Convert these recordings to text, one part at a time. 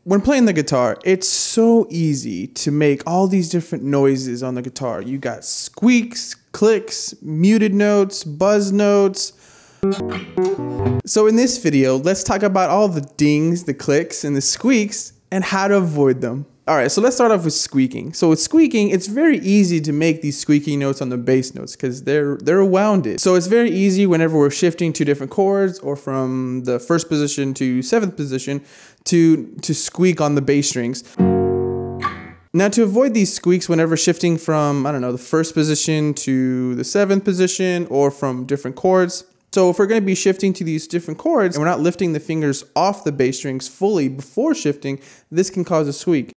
When playing the guitar, it's so easy to make all these different noises on the guitar. You got squeaks, clicks, muted notes, buzz notes. So in this video, let's talk about all the dings, the clicks, and the squeaks, and how to avoid them. All right, so let's start off with squeaking. So with squeaking, it's very easy to make these squeaky notes on the bass notes because they're wounded. So it's very easy whenever we're shifting to different chords or from the first position to seventh position to squeak on the bass strings. Now to avoid these squeaks whenever shifting from, I don't know, the first position to the seventh position or from different chords. So if we're going to be shifting to these different chords and we're not lifting the fingers off the bass strings fully before shifting, this can cause a squeak.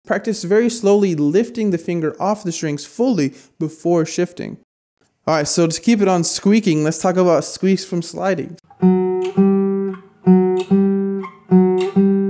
Practice very slowly lifting the finger off the strings fully before shifting. All right, so to keep it on squeaking, let's talk about squeaks from sliding.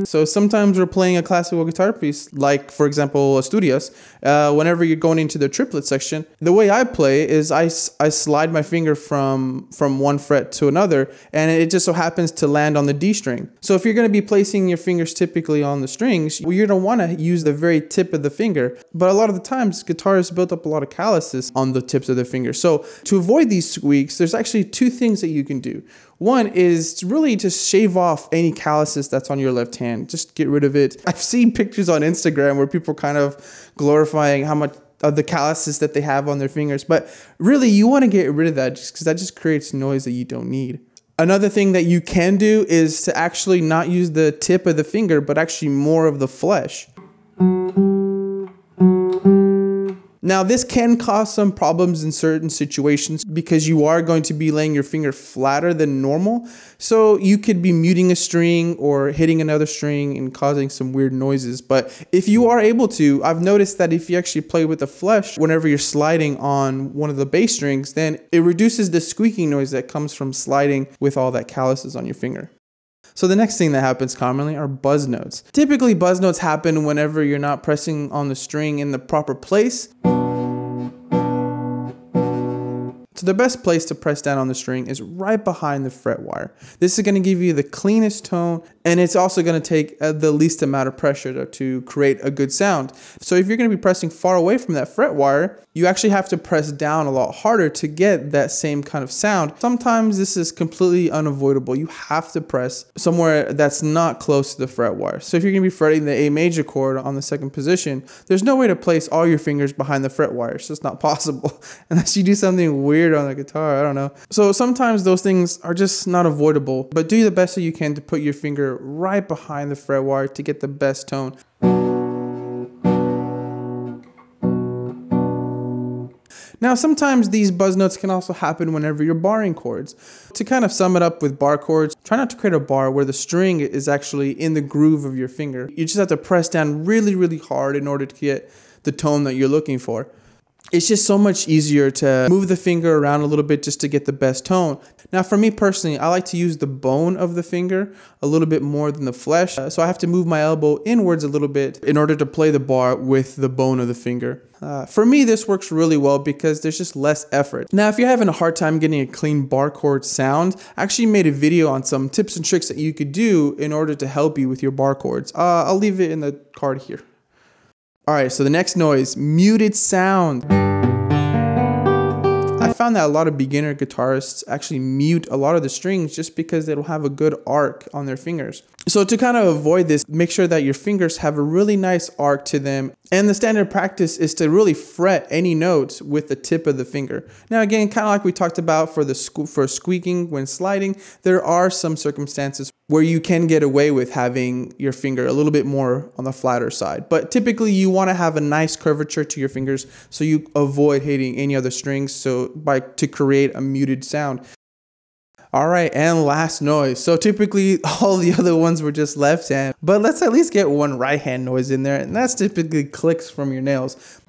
So sometimes we're playing a classical guitar piece, like for example, Asturias. Whenever you're going into the triplet section, the way I play is I slide my finger from one fret to another, and it just so happens to land on the D string. So if you're going to be placing your fingers typically on the strings, you're going to want to use the very tip of the finger. But a lot of the times, guitarists build up a lot of calluses on the tips of their fingers. So to avoid these squeaks, there's actually two things that you can do. One is really just shave off any calluses that's on your left hand. Just get rid of it. I've seen pictures on Instagram where people are kind of glorifying how much of the calluses that they have on their fingers. But really, you want to get rid of that just because that just creates noise that you don't need. Another thing that you can do is to actually not use the tip of the finger, but actually more of the flesh. Now, this can cause some problems in certain situations because you are going to be laying your finger flatter than normal. So you could be muting a string or hitting another string and causing some weird noises. But if you are able to, I've noticed that if you actually play with the flesh, whenever you're sliding on one of the bass strings, then it reduces the squeaking noise that comes from sliding with all that calluses on your finger. So the next thing that happens commonly are buzz notes. Typically, buzz notes happen whenever you're not pressing on the string in the proper place. So the best place to press down on the string is right behind the fret wire. This is going to give you the cleanest tone, and it's also going to take the least amount of pressure to create a good sound. So if you're going to be pressing far away from that fret wire, you actually have to press down a lot harder to get that same kind of sound. Sometimes this is completely unavoidable. You have to press somewhere that's not close to the fret wire. So if you're going to be fretting the A major chord on the second position, there's no way to place all your fingers behind the fret wire. It's just not possible unless you do something weird on the guitar. I don't know. So sometimes those things are just not avoidable, but do the best that you can to put your finger right behind the fret wire to get the best tone. Now, sometimes these buzz notes can also happen whenever you're barring chords. To kind of sum it up with bar chords, try not to create a bar where the string is actually in the groove of your finger. You just have to press down really, really hard in order to get the tone that you're looking for. It's just so much easier to move the finger around a little bit just to get the best tone. Now, for me personally, I like to use the bone of the finger a little bit more than the flesh. So I have to move my elbow inwards a little bit in order to play the bar with the bone of the finger. For me, this works really well because there's just less effort. Now, if you're having a hard time getting a clean bar chord sound, I actually made a video on some tips and tricks that you could do in order to help you with your bar chords. I'll leave it in the card here. All right, so the next noise, muted sound. I found that a lot of beginner guitarists actually mute a lot of the strings just because they don't have a good arc on their fingers. So to kind of avoid this, make sure that your fingers have a really nice arc to them. And the standard practice is to really fret any notes with the tip of the finger. Now again, kind of like we talked about for squeaking when sliding, there are some circumstances where you can get away with having your finger a little bit more on the flatter side. But typically you want to have a nice curvature to your fingers so you avoid hitting any other strings to create a muted sound. All right, and last noise. So typically all the other ones were just left hand, but let's at least get one right hand noise in there, and that's typically clicks from your nails.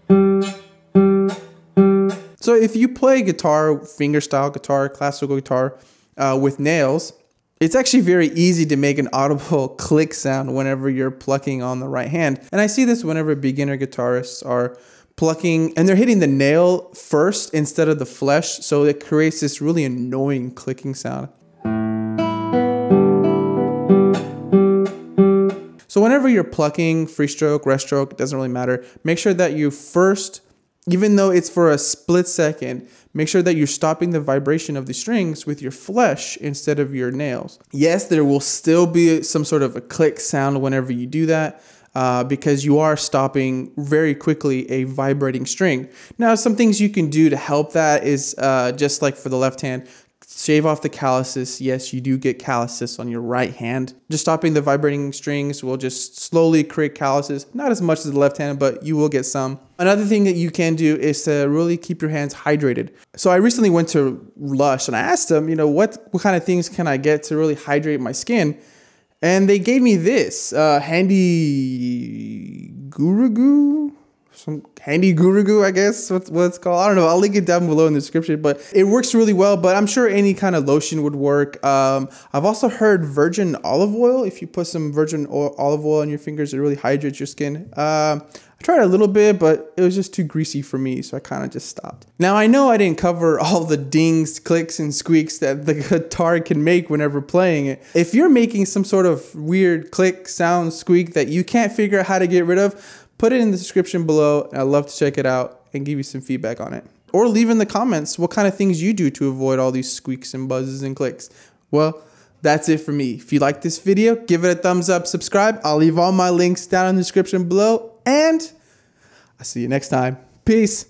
So if you play guitar, fingerstyle guitar, classical guitar with nails, it's actually very easy to make an audible click sound whenever you're plucking on the right hand. And I see this whenever beginner guitarists are plucking and they're hitting the nail first instead of the flesh, so it creates this really annoying clicking sound. So whenever you're plucking, free stroke, rest stroke, it doesn't really matter. Make sure that you first, even though it's for a split second, make sure that you're stopping the vibration of the strings with your flesh instead of your nails. Yes, there will still be some sort of a click sound whenever you do that, because you are stopping very quickly a vibrating string. Now, some things you can do to help that is just like for the left hand, shave off the calluses. Yes, you do get calluses on your right hand. Just stopping the vibrating strings will just slowly create calluses. Not as much as the left hand, but you will get some. Another thing that you can do is to really keep your hands hydrated. So I recently went to Lush and I asked them, you know, what kind of things can I get to really hydrate my skin? And they gave me this handy Guru, some handy Guru, I guess what it's called. I don't know. I'll link it down below in the description, but it works really well. But I'm sure any kind of lotion would work. I've also heard virgin olive oil. If you put some virgin olive oil on your fingers, it really hydrates your skin. I tried a little bit, but it was just too greasy for me, so I kind of just stopped. Now, I know I didn't cover all the dings, clicks, and squeaks that the guitar can make whenever playing it. If you're making some sort of weird click, sound, squeak that you can't figure out how to get rid of, put it in the description below. I'd love to check it out and give you some feedback on it. Or leave in the comments what kind of things you do to avoid all these squeaks and buzzes and clicks. Well, that's it for me. If you like this video, give it a thumbs up, subscribe. I'll leave all my links down in the description below. And I'll see you next time. Peace.